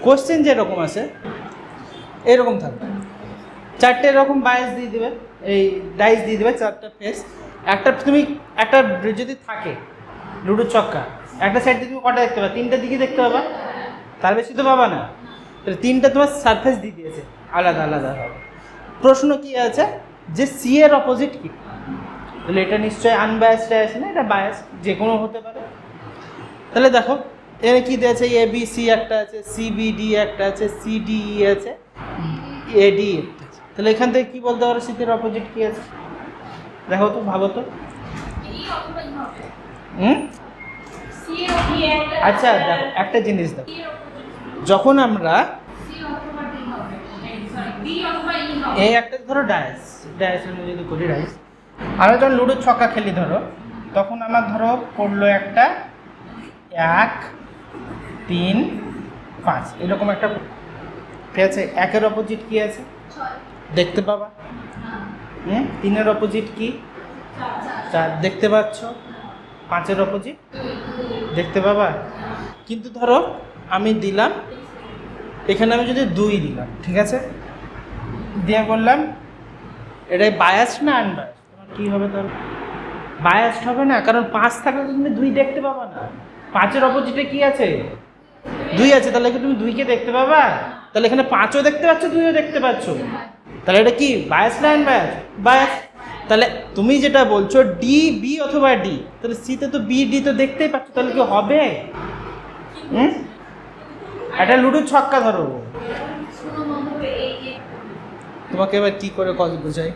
Question যেরকম আছে এরকম থাকবে, চারটে এরকম বায়াস দিয়ে দেবে, এই ডাইস দিয়ে দেবে, চারটা ফেস। একটা তুমি একটা যদি থাকে লুডোর ছক্কা, একটা সাইড দিয়ে তুমি কটা দেখতে পাবে? তিনটা দিকে দেখতে পাবা, তার বেশি তো পাবা না। তাহলে তিনটা তোমার সারফেস দিয়ে দিয়েছে আলাদা আলাদা হবে। প্রশ্ন কি আছে যে সি এর অপোজিট কি? তাহলে এটা নিশ্চয়ই আনবায়াসড আছে না, এটা বায়াস যে কোনো হতে পারে। তাহলে দেখো এখানে কি দিয়েছে, এ বি সি একটা আছে, সি বি ডি একটা আছে, সি ডি ই আছে, এ ডি একটা আছে। তাহলে এখান থেকে কি বলতে পারো সিতের অপোজিট কি আছে? দেখো তো, ভাবো তো। আচ্ছা দেখো একটা জিনিস দেখো, যখন আমরা এই একটা ধরো ডায়াসের মধ্যে যদি করি ডাইস, আমরা যখন লুডোর ছক্কা খেলি ধরো, তখন আমার ধরো পড়লো একটা 1 3 5 এরকম একটা, ঠিক আছে। একের অপোজিট কি আছে দেখতে পাবা, 3-এর অপোজিট কি 4 দেখতে পাচ্ছ, 5-এর অপোজিট দেখতে পাবা। কিন্তু ধরো আমি দিলাম এখানে, আমি যদি 2 দিলাম, ঠিক আছে, দিয়ে বললাম এটাই বায়াসড না আনবায়াসড, তোমার কী হবে? তাহলে বায়াসড হবে না, কারণ 5 থাকলে তুমি 2 দেখতে পাবা না। 5-এর অপোজিটে কি আছে? 2 আছে, তাহলে কি তুমি 2-কে দেখতে পাবা? তাহলে এখানে 5ও দেখতে পাচ্ছ, 2ও দেখতে পাচ্ছ, তাহলে এটা কি বায়াস না আনবায়াসড? বায়াস। তাহলে তুমি যেটা বলছো ডি বি অথবা ডি, তাহলে সিতে তো বি ডি তো দেখতেই পাচ্ছ, তাহলে কি হবে? একটা লুডোর ছক্কা ধরো, তোমাকে এবার কি করে কত বোঝাই,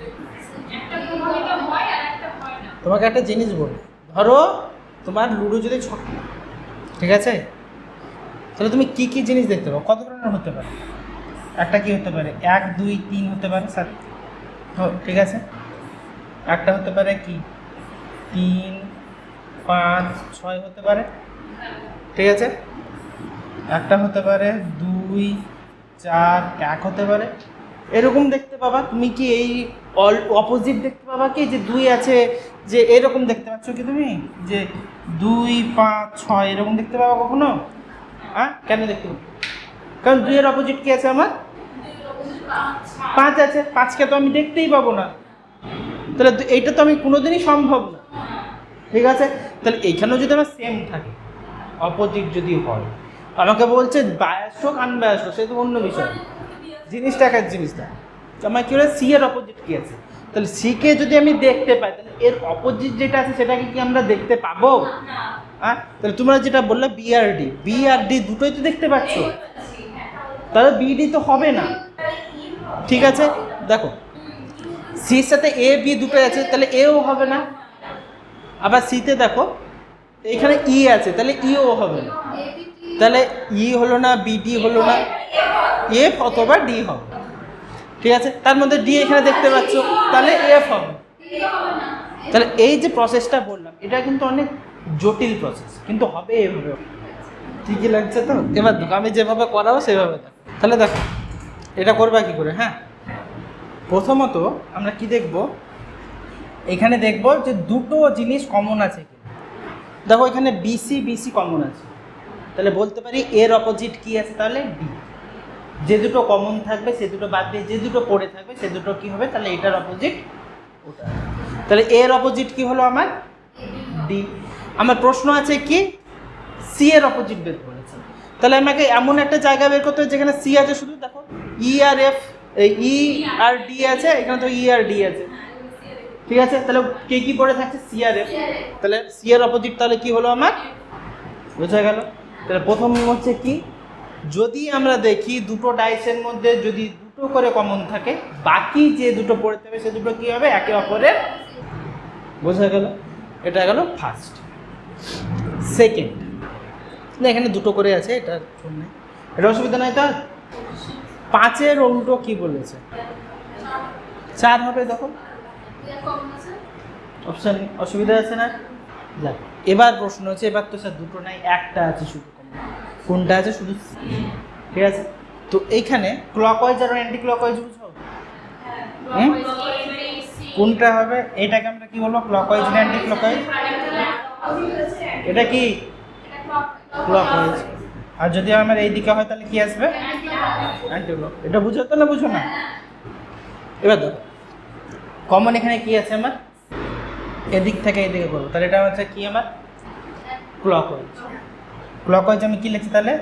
তোমাকে একটা জিনিস বল, ধরো তোমার লুডো যদি ছক্কা, ঠিক আছে, তাহলে তুমি কি কি জিনিস দেখতে পাবো? কত ধরনের হতে পারে? একটা কি হতে পারে 1 2 3 হতে পারে, 7, ঠিক আছে। একটা হতে পারে কি 3 5 6 হতে পারে, ঠিক আছে। একটা হতে পারে 2 4 1 হতে পারে, এরকম দেখতে পাবা। তুমি কি এই অপোজিট দেখতে পাবা কি যে 2 আছে, যে এরকম দেখতে পাচ্ছ কি তুমি যে 2 5 6 এরকম দেখতে পাবা কখনো? হ্যাঁ, কেন দেখতে পাবো? কারণ 2-এর অপোজিট কি আছে আমার? 5 আছে, 5কে তো আমি দেখতেই পাবো না, তাহলে এইটা তো আমি কোনোদিনই সম্ভব না, ঠিক আছে। তাহলে এইখানেও যদি আমার সেম থাকে, অপোজিট যদি হয়, আমাকে বলছে বায়াস হোক আনবায়াস হোক, সে তো অন্য বিষয়, জিনিসটা এক জিনিসটা। আমার কি হলো সি এর অপোজিট কি আছে? তাহলে সিকে যদি আমি দেখতে পাই, তাহলে এর অপোজিট যেটা আছে সেটাকে কি আমরা দেখতে পাবো? হ্যাঁ, তাহলে তোমরা যেটা বললে বি আর ডি দুটোই তো দেখতে পাচ্ছ, তাহলে বিডি তো হবে না, ঠিক আছে। দেখো সির সাথে এ বি দুটোই আছে, তাহলে এও হবে না। আবার সিতে দেখো এখানে ই আছে, তাহলে ইও হবে না, তাহলে ই হলো না, বিডি হলো না, এফ অথবা ডি হবে, ঠিক আছে। তার মধ্যে ডি এখানে দেখতে পাচ্ছ, তাহলে এফ হবে। তাহলে এই যে প্রসেসটা বললাম, এটা কিন্তু অনেক জটিল প্রসেস, কিন্তু হবে এভাবে। ঠিকই লাগছে তো? এবার দেখো আমি যেভাবে করাবো সেভাবে দেখো। তাহলে দেখো এটা করবা কি করে? হ্যাঁ, প্রথমত আমরা কি দেখব, এখানে দেখব যে দুটো জিনিস কমন আছে কি। দেখো এখানে বিসি কমন আছে, তাহলে বলতে পারি এর অপোজিট কি আছে? তাহলে ডি। যে দুটো কমন থাকবে সে দুটো বাদ দিয়ে যে দুটো পড়ে থাকবে সে দুটো কি হবে? তাহলে এটার অপোজিট ওটা। তাহলে এর অপোজিট কি হলো আমার? ডি। আমার প্রশ্ন আছে কি সি এর অপোজিট বের করেছে, তাহলে আমাকে এমন একটা জায়গা বের করতে হবে যেখানে সি আছে শুধু। দেখো ই আর এফ, ই আর ডি আছে, এখানে তো ই আর ডি আছে, ঠিক আছে। তাহলে কে কি পড়ে থাকছে? সি আর এফ। তাহলে সি এর অপোজিট তাহলে কি হলো আমার? বোঝা গেল? তাহলে প্রথম হচ্ছে কি, যদি আমরা দেখি দুটো ডাইসের মধ্যে যদি দুটো করে কমন থাকে, বাকি যে দুটো পড়ে থাকবে সে দুটো কি হবে? একে অপরের। বোঝা গেল? এটা গেল ফার্স্ট। সেকেন্ড, না এখানে দুটো করে আছে, এটা শুনে এটা অসুবিধা নাই তো। 5-এর উল্টো কি বলেছে? 4 হবে। দেখো অপশান অসুবিধা আছে না? যাক, এবার প্রশ্ন হচ্ছে, এবার তো স্যার দুটো নাই, একটা আছে শুধু। কোনটা আছে? শুধু, ঠিক আছে। তো এইখানে ক্লকওয়াইজ আর অ্যান্টি ক্লকওয়াইজ বুঝো? কোনটা হবে? এটাকে আমরা কি বলবো? ক্লকওয়াইজ না অ্যান্টি ক্লকওয়াইজ? এটা কি ক্লকওয়াইজ। আর যদি আমার এই দিকে হয় তাহলে কি আসবে? Anti clock. এটা বুঝো তো না বুঝো না? এবার ধর কমন এখানে কি আছে আমার, এদিক থেকে এদিকে করবো, তাহলে এটা হচ্ছে কি আমার ক্লকওয়াইজ। ক্লকওয়াইজ আমি কি লিখছি তাহলে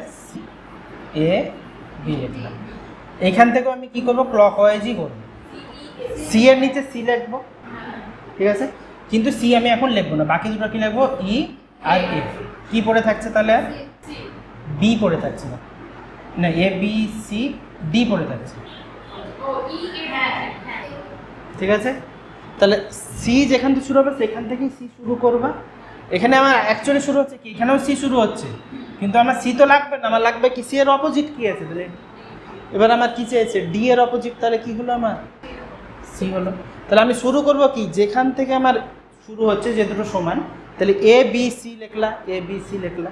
এ বি লিখলাম। এইখান থেকেও আমি কি করব, ক্লকওয়াইজই করবো। সি এর নিচে সি লিখবো, ঠিক আছে, কিন্তু সি আমি এখন লিখবো না, বাকি দুটো কি লিখবো, ই আর এফ। কি পড়ে থাকছে তাহলে, বি পড়ে থাকছে না, না এ বি সি ডি পড়ে থাকছে, ঠিক আছে। তাহলে সি যেখান থেকে শুরু হবে সেখান থেকেই সি শুরু করবা। এখানে আমার অ্যাকচুয়ালি শুরু হচ্ছে কি, এখানেও সি শুরু হচ্ছে, কিন্তু আমার সি তো লাগবে না, আমার লাগবে কি, সি এর অপোজিট কি আছে তাহলে। এবার আমার কি চেয়েছে, ডি এর অপোজিট, তাহলে কি হলো আমার সি হলো। তাহলে আমি শুরু করব কি, যেখান থেকে আমার শুরু হচ্ছে যে দুটো সমান, তাহলে A B C লিখলা, A B C লিখলা।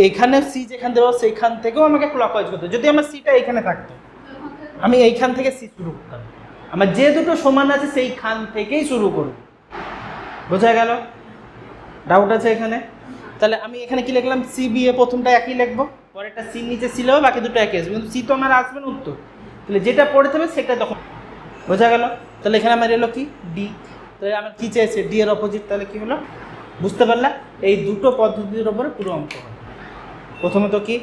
এখানে সি যেখান দেবো সেইখান থেকেও আমাকে ক্লকওয়াইজ করতে। যদি আমার সিটা এখানে থাকতো, আমি এইখান থেকে সি শুরু করতাম। আমার যে দুটো সমান আছে সেইখান থেকেই শুরু করব। বোঝা গেল? ডাউট আছে এখানে? তাহলে আমি এখানে কি লিখলাম, সি বি এ, প্রথমটা একই লিখবো, পরেরটা সি নিচে সি লিখবো, বাকি দুটো একই আসবে, কিন্তু সি তো আমার আসবে না উত্তর, তাহলে যেটা পড়ে থাকবে সেটা তখন। বোঝা গেল? তাহলে এখানে আমার এলো কি ডি, তাহলে আমার কি চেয়েছে, ডি এর অপোজিট, তাহলে কি হলো, বুঝতে পারলা? এই দুটো পদ্ধতির ওপরে পুরো অঙ্ক হয়। প্রথমত কি,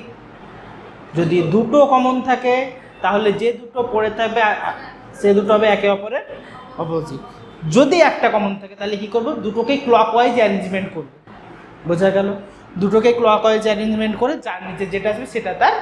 যদি দুটো কমন থাকে তাহলে যে দুটো পড়ে থাকবে সে দুটো হবে একে অপরের অপোজিট। যদি একটা কমন থাকে তাহলে কি করব, দুটোকেই ক্লকওয়াইজ অ্যারেঞ্জমেন্ট করব। বোঝা গেল? দুটোকে ক্লকওয়াইজ অ্যারেঞ্জমেন্ট করে যার নিচে যেটা আসবে সেটা তার